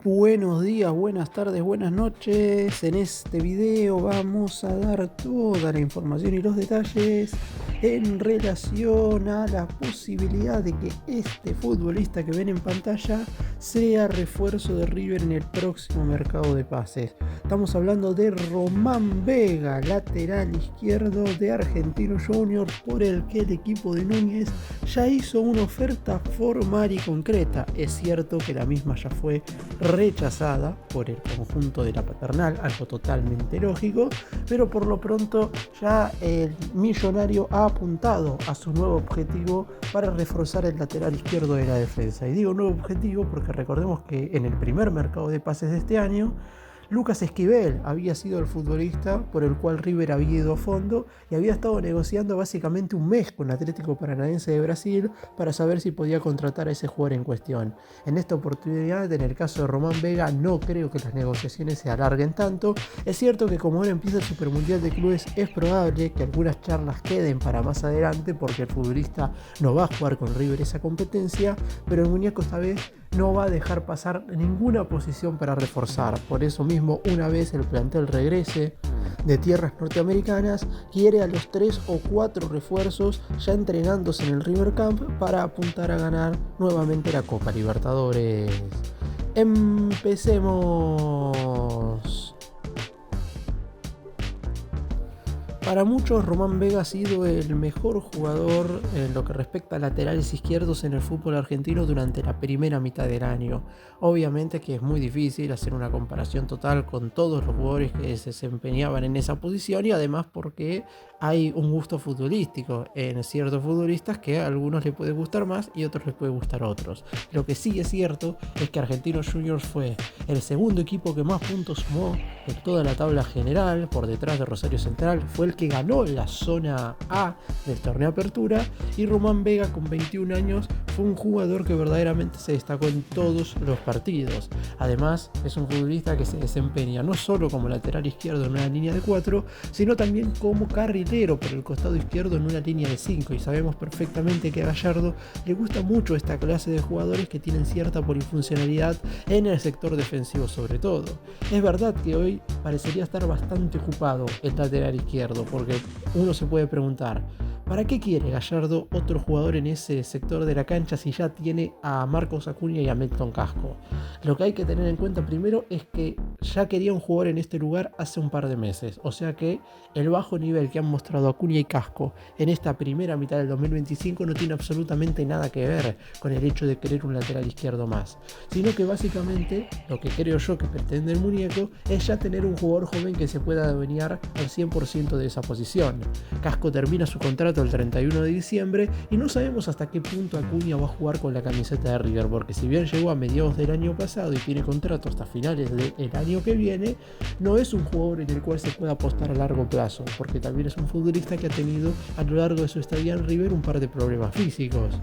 Buenos días, buenas tardes, buenas noches. En este video vamos a dar toda la información y los detalles en relación a la posibilidad de que este futbolista que ven en pantalla sea refuerzo de River en el próximo mercado de pases. Estamos hablando de Román Vega, lateral izquierdo de Argentinos Juniors, por el que el equipo de Núñez ya hizo una oferta formal y concreta. Es cierto que la misma ya fue rechazada por el conjunto de la paternal, algo totalmente lógico, pero por lo pronto ya el millonario ha apuntado a su nuevo objetivo para reforzar el lateral izquierdo de la defensa. Y digo nuevo objetivo porque recordemos que en el primer mercado de pases de este año, Lucas Esquivel había sido el futbolista por el cual River había ido a fondo y había estado negociando básicamente un mes con el Atlético Paranaense de Brasil para saber si podía contratar a ese jugador en cuestión. En esta oportunidad, en el caso de Román Vega, no creo que las negociaciones se alarguen tanto. Es cierto que como ahora empieza el Supermundial de Clubes, es probable que algunas charlas queden para más adelante porque el futbolista no va a jugar con River esa competencia, pero el muñeco esta vez no va a dejar pasar ninguna posición para reforzar. Por eso mismo, una vez el plantel regrese de tierras norteamericanas, quiere a los 3 o 4 refuerzos ya entrenándose en el River Camp para apuntar a ganar nuevamente la Copa Libertadores. Empecemos. Para muchos, Román Vega ha sido el mejor jugador en lo que respecta a laterales izquierdos en el fútbol argentino durante la primera mitad del año. Obviamente que es muy difícil hacer una comparación total con todos los jugadores que se desempeñaban en esa posición y además porque hay un gusto futbolístico en ciertos futbolistas que a algunos les puede gustar más y a otros les puede gustar otros. Lo que sí es cierto es que Argentinos Juniors fue el segundo equipo que más puntos sumó en toda la tabla general, por detrás de Rosario Central. Fue el que ganó la zona A del torneo Apertura, y Román Vega, con 21 años, fue un jugador que verdaderamente se destacó en todos los partidos. Además, es un futbolista que se desempeña no solo como lateral izquierdo en una línea de 4, sino también como carrilero por el costado izquierdo en una línea de 5, y sabemos perfectamente que a Gallardo le gusta mucho esta clase de jugadores que tienen cierta polifuncionalidad en el sector defensivo sobre todo. Es verdad que hoy parecería estar bastante ocupado el lateral izquierdo, porque uno se puede preguntar, ¿para qué quiere Gallardo otro jugador en ese sector de la cancha si ya tiene a Marcos Acuña y a Milton Casco? Lo que hay que tener en cuenta primero es que ya quería un jugador en este lugar hace un par de meses, o sea que el bajo nivel que han mostrado Acuña y Casco en esta primera mitad del 2025 no tiene absolutamente nada que ver con el hecho de querer un lateral izquierdo más, sino que básicamente lo que creo yo que pretende el muñeco es ya tener un jugador joven que se pueda adueñar al 100% de esa posición. Casco termina su contrato el 31 de diciembre y no sabemos hasta qué punto Acuña va a jugar con la camiseta de River, porque si bien llegó a mediados del año pasado y tiene contrato hasta finales del año que viene, no es un jugador en el cual se pueda apostar a largo plazo, porque también es un futbolista que ha tenido a lo largo de su estadía en River un par de problemas físicos.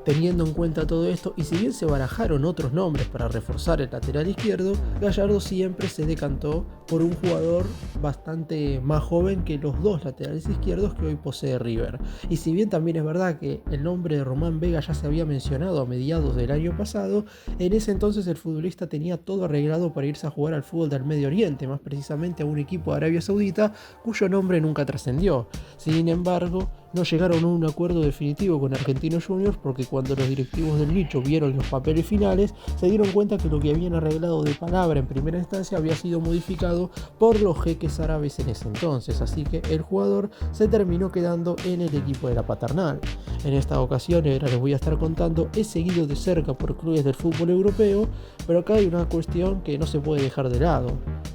Teniendo en cuenta todo esto, y si bien se barajaron otros nombres para reforzar el lateral izquierdo, Gallardo siempre se decantó por un jugador bastante más joven que los dos laterales izquierdos que hoy posee River. Y si bien también es verdad que el nombre de Román Vega ya se había mencionado a mediados del año pasado, en ese entonces el futbolista tenía todo arreglado para irse a jugar al fútbol del Medio Oriente, más precisamente a un equipo de Arabia Saudita cuyo nombre nunca trascendió. Sin embargo, no llegaron a un acuerdo definitivo con Argentinos Juniors, porque cuando los directivos del nicho vieron los papeles finales, se dieron cuenta que lo que habían arreglado de palabra en primera instancia había sido modificado por los jeques árabes en ese entonces, así que el jugador se terminó quedando en el equipo de la paternal. En esta ocasión, ahora les voy a estar contando, es seguido de cerca por clubes del fútbol europeo, pero acá hay una cuestión que no se puede dejar de lado.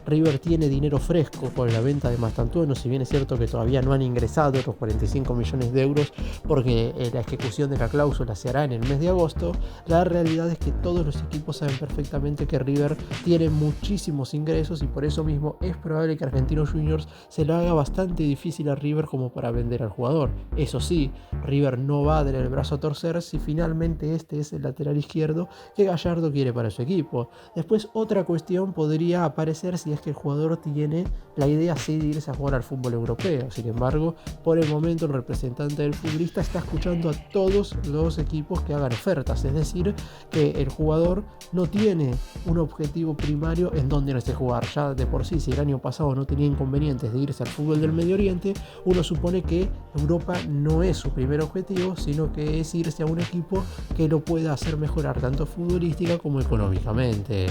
River tiene dinero fresco con la venta de Mastantuono, si bien es cierto que todavía no han ingresado los 45 millones de euros porque la ejecución de la cláusula se hará en el mes de agosto. La realidad es que todos los equipos saben perfectamente que River tiene muchísimos ingresos y por eso mismo es probable que Argentinos Juniors se lo haga bastante difícil a River como para vender al jugador. Eso sí, River no va a dar el brazo a torcer si finalmente este es el lateral izquierdo que Gallardo quiere para su equipo. Después, otra cuestión podría aparecer si es que el jugador tiene la idea sí de irse a jugar al fútbol europeo. Sin embargo, por el momento el representante representante del futbolista está escuchando a todos los equipos que hagan ofertas, es decir, que el jugador no tiene un objetivo primario en donde no esté jugar. Ya de por sí, si el año pasado no tenía inconvenientes de irse al fútbol del Medio Oriente, uno supone que Europa no es su primer objetivo, sino que es irse a un equipo que lo pueda hacer mejorar tanto futbolística como económicamente.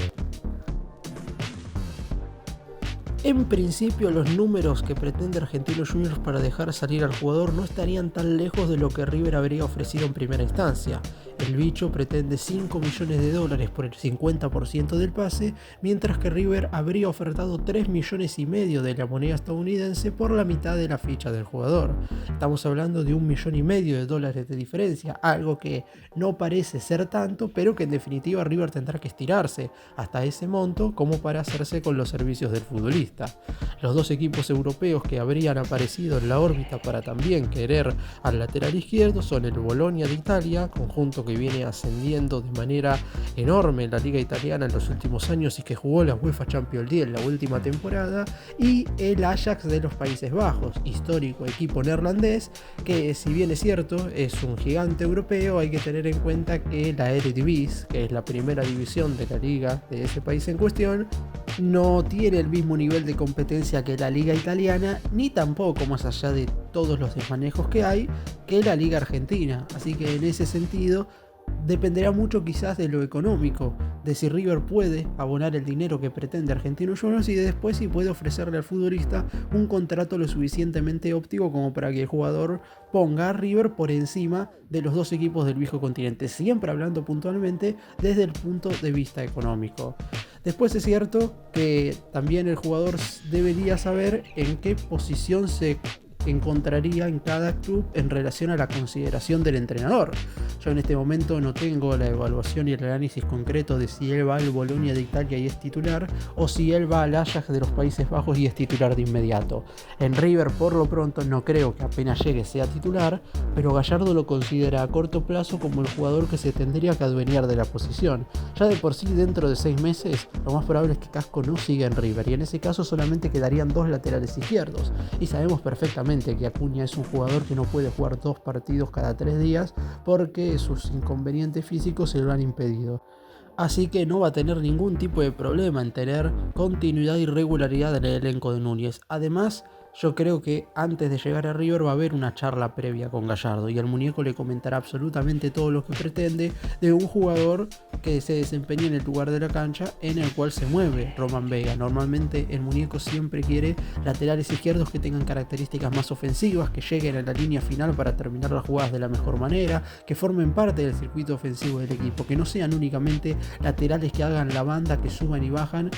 En principio, los números que pretende Argentinos Juniors para dejar salir al jugador no estarían tan lejos de lo que River habría ofrecido en primera instancia. El bicho pretende $5 millones por el 50% del pase, mientras que River habría ofertado $3,5 millones de la moneda estadounidense por la mitad de la ficha del jugador. Estamos hablando de $1,5 millones de diferencia, algo que no parece ser tanto, pero que en definitiva River tendrá que estirarse hasta ese monto como para hacerse con los servicios del futbolista. Los dos equipos europeos que habrían aparecido en la órbita para también querer al lateral izquierdo son el Bologna de Italia, conjunto que viene ascendiendo de manera enorme en la liga italiana en los últimos años y que jugó la UEFA Champions League en la última temporada, y el Ajax de los Países Bajos, histórico equipo neerlandés que, si bien es cierto es un gigante europeo, hay que tener en cuenta que la Eredivisie, que es la primera división de la liga de ese país en cuestión, no tiene el mismo nivel de competencia que la liga italiana, ni tampoco, más allá de todos los desmanejos que hay, que la liga argentina. Así que en ese sentido dependerá mucho quizás de lo económico, de si River puede abonar el dinero que pretende Argentinos Juniors y de después si puede ofrecerle al futbolista un contrato lo suficientemente óptimo como para que el jugador ponga a River por encima de los dos equipos del viejo continente, siempre hablando puntualmente desde el punto de vista económico. Después es cierto que también el jugador debería saber en qué posición se encontraría en cada club en relación a la consideración del entrenador. Yo en este momento no tengo la evaluación y el análisis concreto de si él va al Bologna de Italia y es titular, o si él va al Ajax de los Países Bajos y es titular de inmediato. En River, por lo pronto, no creo que apenas llegue sea titular, pero Gallardo lo considera a corto plazo como el jugador que se tendría que adueñar de la posición. Ya de por sí, dentro de 6 meses, lo más probable es que Casco no siga en River, y en ese caso solamente quedarían 2 laterales izquierdos, y sabemos perfectamente que Acuña es un jugador que no puede jugar 2 partidos cada 3 días porque sus inconvenientes físicos se lo han impedido. Así que no va a tener ningún tipo de problema en tener continuidad y regularidad en el elenco de Núñez. Además, yo creo que antes de llegar a River va a haber una charla previa con Gallardo y el muñeco le comentará absolutamente todo lo que pretende de un jugador que se desempeñe en el lugar de la cancha en el cual se mueve Román Vega. Normalmente el muñeco siempre quiere laterales izquierdos que tengan características más ofensivas, que lleguen a la línea final para terminar las jugadas de la mejor manera, que formen parte del circuito ofensivo del equipo, que no sean únicamente laterales que hagan la banda, que suban y bajan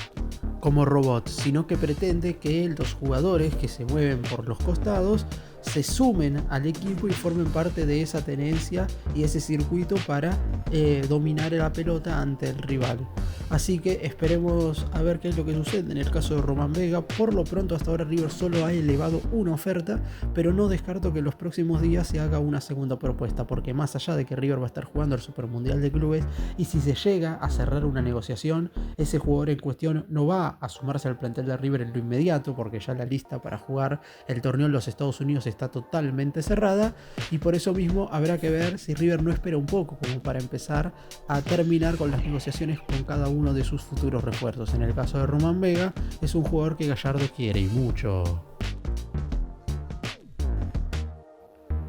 como robots, sino que pretende que los jugadores que se mueven por los costados se sumen al equipo y formen parte de esa tenencia y ese circuito para dominar la pelota ante el rival. Así que esperemos a ver qué es lo que sucede en el caso de Román Vega. Por lo pronto, hasta ahora River solo ha elevado una oferta, pero no descarto que en los próximos días se haga una segunda propuesta, porque más allá de que River va a estar jugando el Supermundial de Clubes, y si se llega a cerrar una negociación, ese jugador en cuestión no va a sumarse al plantel de River en lo inmediato, porque ya la lista para jugar el torneo en los Estados Unidos está totalmente cerrada, y por eso mismo habrá que ver si River no espera un poco como para empezar a terminar con las negociaciones con cada uno de sus futuros refuerzos. En el caso de Román Vega, es un jugador que Gallardo quiere y mucho.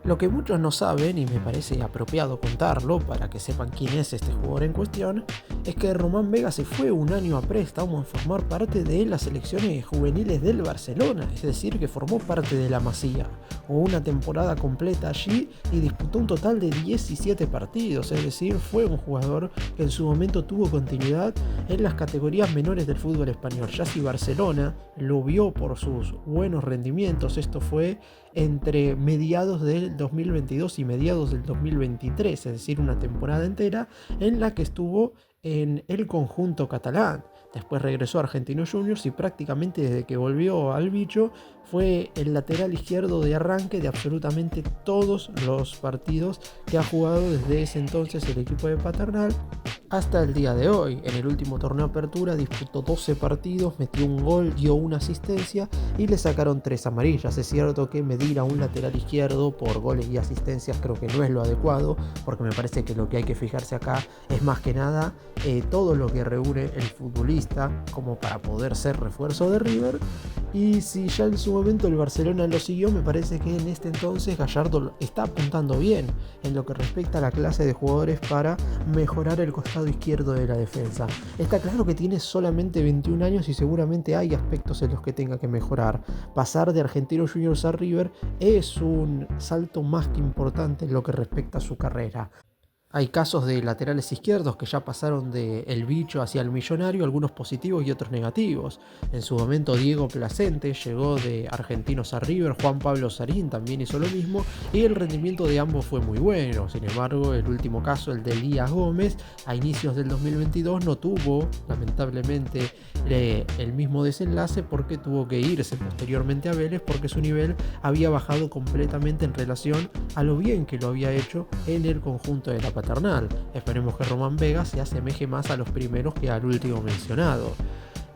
Lo que muchos no saben, y me parece apropiado contarlo para que sepan quién es este jugador en cuestión, es que Román Vega se fue un año a préstamo a formar parte de las selecciones juveniles del Barcelona, es decir, que formó parte de la Masía. Jugó una temporada completa allí y disputó un total de 17 partidos, es decir, fue un jugador que en su momento tuvo continuidad en las categorías menores del fútbol español. Ya si Barcelona lo vio por sus buenos rendimientos, esto fue entre mediados del 2022 y mediados del 2023, es decir, una temporada entera en la que estuvo en el conjunto catalán. Después regresó a Argentinos Juniors y prácticamente desde que volvió al bicho fue el lateral izquierdo de arranque de absolutamente todos los partidos que ha jugado desde ese entonces el equipo de Paternal. hasta el día de hoy. En el último torneo Apertura disputó 12 partidos, metió un gol, dio una asistencia y le sacaron 3 amarillas. Es cierto que medir a un lateral izquierdo por goles y asistencias creo que no es lo adecuado, porque me parece que lo que hay que fijarse acá es más que nada todo lo que reúne el futbolista como para poder ser refuerzo de River. Y si ya en su momento el Barcelona lo siguió, me parece que en este entonces Gallardo está apuntando bien en lo que respecta a la clase de jugadores para mejorar el costado izquierdo de la defensa. Está claro que tiene solamente 21 años y seguramente hay aspectos en los que tenga que mejorar. Pasar de Argentinos Juniors a River es un salto más que importante en lo que respecta a su carrera. Hay casos de laterales izquierdos que ya pasaron de el Bicho hacia el Millonario, algunos positivos y otros negativos. En su momento Diego Placente llegó de Argentinos a River, Juan Pablo Sarín también hizo lo mismo y el rendimiento de ambos fue muy bueno. Sin embargo, el último caso, el de Elías Gómez, a inicios del 2022 no tuvo, lamentablemente, el mismo desenlace porque tuvo que irse posteriormente a Vélez porque su nivel había bajado completamente en relación a lo bien que lo había hecho en el conjunto de la paternal. Esperemos que Román Vega se asemeje más a los primeros que al último mencionado.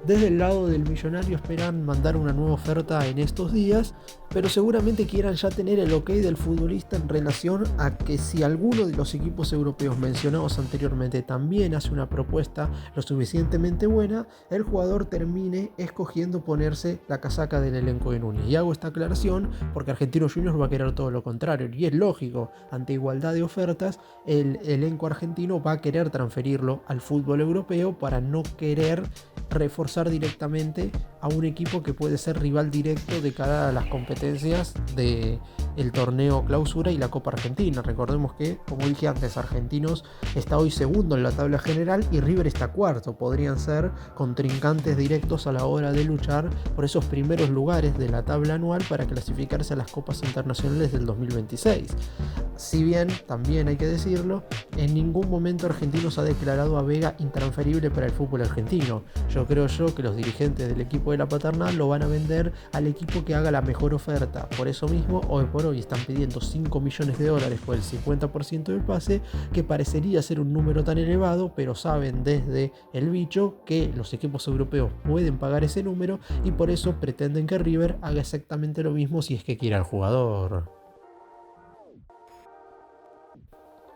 Desde el lado del Millonario esperan mandar una nueva oferta en estos días, pero seguramente quieran ya tener el ok del futbolista en relación a que si alguno de los equipos europeos mencionados anteriormente también hace una propuesta lo suficientemente buena, el jugador termine escogiendo ponerse la casaca del elenco de Núñez. Y hago esta aclaración porque Argentinos Juniors va a querer todo lo contrario, y es lógico, ante igualdad de ofertas, el elenco argentino va a querer transferirlo al fútbol europeo para no querer reforzar directamente a un equipo que puede ser rival directo de cara a las competencias del torneo Clausura y la Copa Argentina. Recordemos que, como dije antes, Argentinos está hoy segundo en la tabla general y River está cuarto. Podrían ser contrincantes directos a la hora de luchar por esos primeros lugares de la tabla anual para clasificarse a las Copas Internacionales del 2026. Si bien, también hay que decirlo, en ningún momento Argentinos ha declarado a Vega intransferible para el fútbol argentino. Yo creo que los dirigentes del equipo de la paternal lo van a vender al equipo que haga la mejor oferta. Por eso mismo, hoy por hoy están pidiendo 5 millones de dólares por el 50% del pase, que parecería ser un número tan elevado, pero saben desde el Bicho que los equipos europeos pueden pagar ese número y por eso pretenden que River haga exactamente lo mismo si es que quiere al jugador.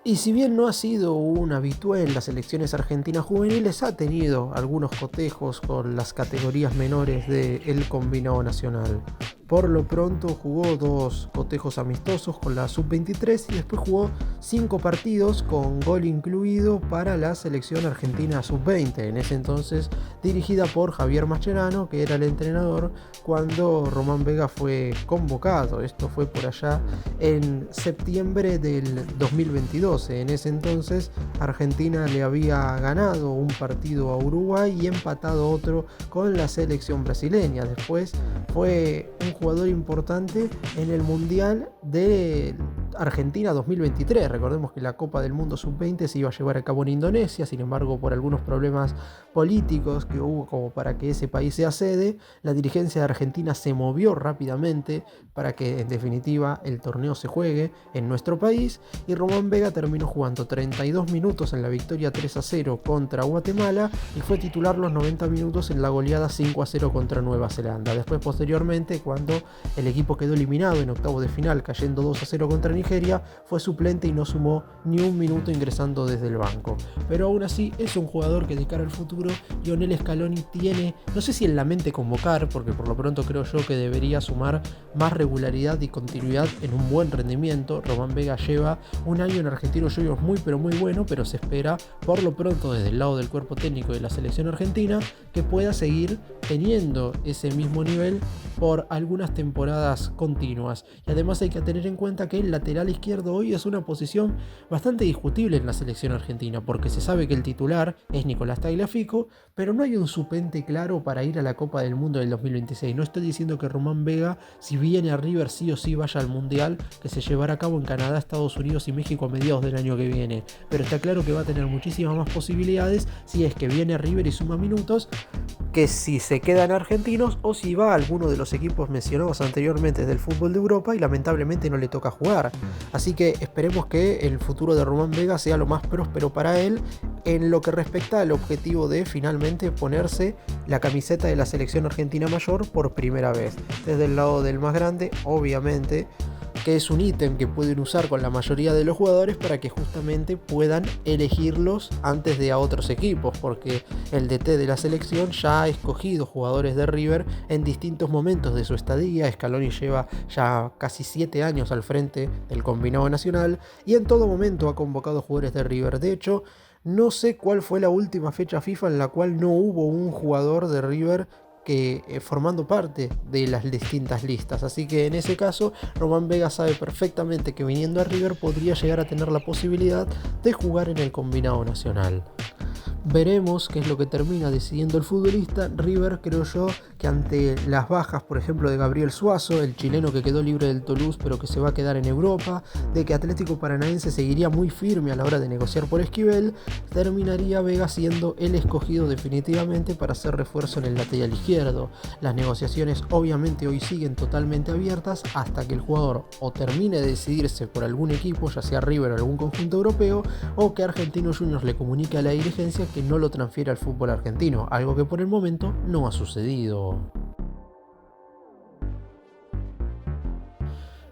Y si bien no ha sido un habitué en las selecciones argentinas juveniles, ha tenido algunos cotejos con las categorías menores del combinado nacional. Por lo pronto jugó 2 cotejos amistosos con la sub-23 y después jugó 5 partidos con gol incluido para la selección argentina sub-20, en ese entonces dirigida por Javier Mascherano, que era el entrenador cuando Román Vega fue convocado. Esto fue por allá en septiembre del 2022. En ese entonces Argentina le había ganado un partido a Uruguay y empatado otro con la selección brasileña. Después fue un jugador importante en el Mundial de Argentina 2023. Recordemos que la Copa del Mundo Sub-20 se iba a llevar a cabo en Indonesia, sin embargo, por algunos problemas políticos que hubo como para que ese país sea sede, la dirigencia de Argentina se movió rápidamente para que en definitiva el torneo se juegue en nuestro país y Román Vega terminó jugando 32 minutos en la victoria 3-0 contra Guatemala y fue titular los 90 minutos en la goleada 5-0 contra Nueva Zelanda. Después, posteriormente, cuando el equipo quedó eliminado en octavos de final cayendo 2-0 contra Nigeria, fue suplente y no sumó ni un minuto ingresando desde el banco. Pero aún así es un jugador que de cara al futuro Lionel Scaloni tiene, no sé si en la mente convocar, porque por lo pronto creo yo que debería sumar más regularidad y continuidad en un buen rendimiento. Román Vega lleva un año en Argentinos Juniors muy pero muy bueno, pero se espera por lo pronto desde el lado del cuerpo técnico de la selección argentina que pueda seguir teniendo ese mismo nivel por algunas temporadas continuas. Y además hay que tener en cuenta que el lateral izquierdo hoy es una posición bastante discutible en la selección argentina, porque se sabe que el titular es Nicolás Tagliafico, pero no hay un suplente claro para ir a la Copa del Mundo del 2026. No estoy diciendo que Román Vega, si viene a River, sí o sí vaya al Mundial que se llevará a cabo en Canadá, Estados Unidos y México a mediados del año que viene, pero está claro que va a tener muchísimas más posibilidades si es que viene a River y suma minutos que si se quedan argentinos o si va a alguno de los equipos mencionados anteriormente del fútbol de Europa y lamentablemente no le toca jugar. Así que esperemos que el futuro de Román Vega sea lo más próspero para él en lo que respecta al objetivo de finalmente ponerse la camiseta de la selección argentina mayor por primera vez. Desde el lado del más grande, obviamente, que es un ítem que pueden usar con la mayoría de los jugadores para que justamente puedan elegirlos antes de a otros equipos, porque el DT de la selección ya ha escogido jugadores de River en distintos momentos de su estadía. Scaloni lleva ya casi 7 años al frente del combinado nacional y en todo momento ha convocado jugadores de River. De hecho, no sé cuál fue la última fecha FIFA en la cual no hubo un jugador de River formando parte de las distintas listas. Así que en ese caso Román Vega sabe perfectamente que viniendo a River podría llegar a tener la posibilidad de jugar en el combinado nacional. Veremos qué es lo que termina decidiendo el futbolista. River, creo yo, que ante las bajas, por ejemplo, de Gabriel Suazo, el chileno que quedó libre del Toulouse pero que se va a quedar en Europa, de que Atlético Paranaense seguiría muy firme a la hora de negociar por Esquivel, terminaría Vega siendo el escogido definitivamente para hacer refuerzo en el lateral izquierdo. Las negociaciones obviamente hoy siguen totalmente abiertas hasta que el jugador o termine de decidirse por algún equipo, ya sea River o algún conjunto europeo, o que Argentinos Juniors le comunique a la dirigencia que no lo transfiere al fútbol argentino, algo que por el momento no ha sucedido.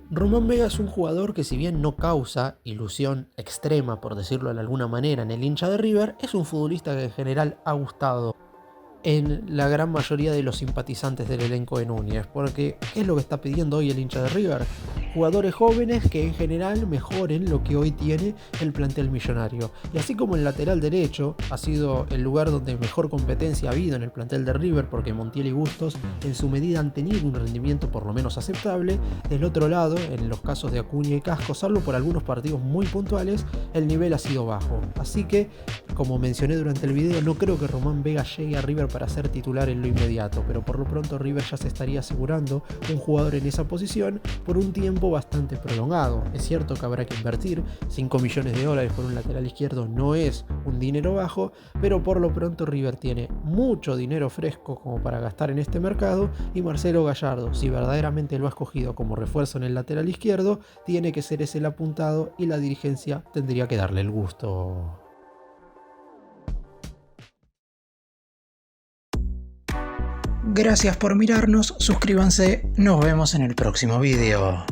Román Vega es un jugador que, si bien no causa ilusión extrema, por decirlo de alguna manera, en el hincha de River, es un futbolista que en general ha gustado en la gran mayoría de los simpatizantes del elenco de Núñez, porque ¿qué es lo que está pidiendo hoy el hincha de River? Jugadores jóvenes que en general mejoren lo que hoy tiene el plantel millonario. Y así como el lateral derecho ha sido el lugar donde mejor competencia ha habido en el plantel de River, porque Montiel y Bustos en su medida han tenido un rendimiento por lo menos aceptable, del otro lado, en los casos de Acuña y Casco, salvo por algunos partidos muy puntuales, el nivel ha sido bajo. Así que, como mencioné durante el video, no creo que Román Vega llegue a River para ser titular en lo inmediato, pero por lo pronto River ya se estaría asegurando un jugador en esa posición por un tiempo bastante prolongado. Es cierto que habrá que invertir, 5 millones de dólares por un lateral izquierdo no es un dinero bajo, pero por lo pronto River tiene mucho dinero fresco como para gastar en este mercado, y Marcelo Gallardo, si verdaderamente lo ha escogido como refuerzo en el lateral izquierdo, tiene que ser ese el apuntado y la dirigencia tendría que darle el gusto. Gracias por mirarnos, suscríbanse, nos vemos en el próximo video.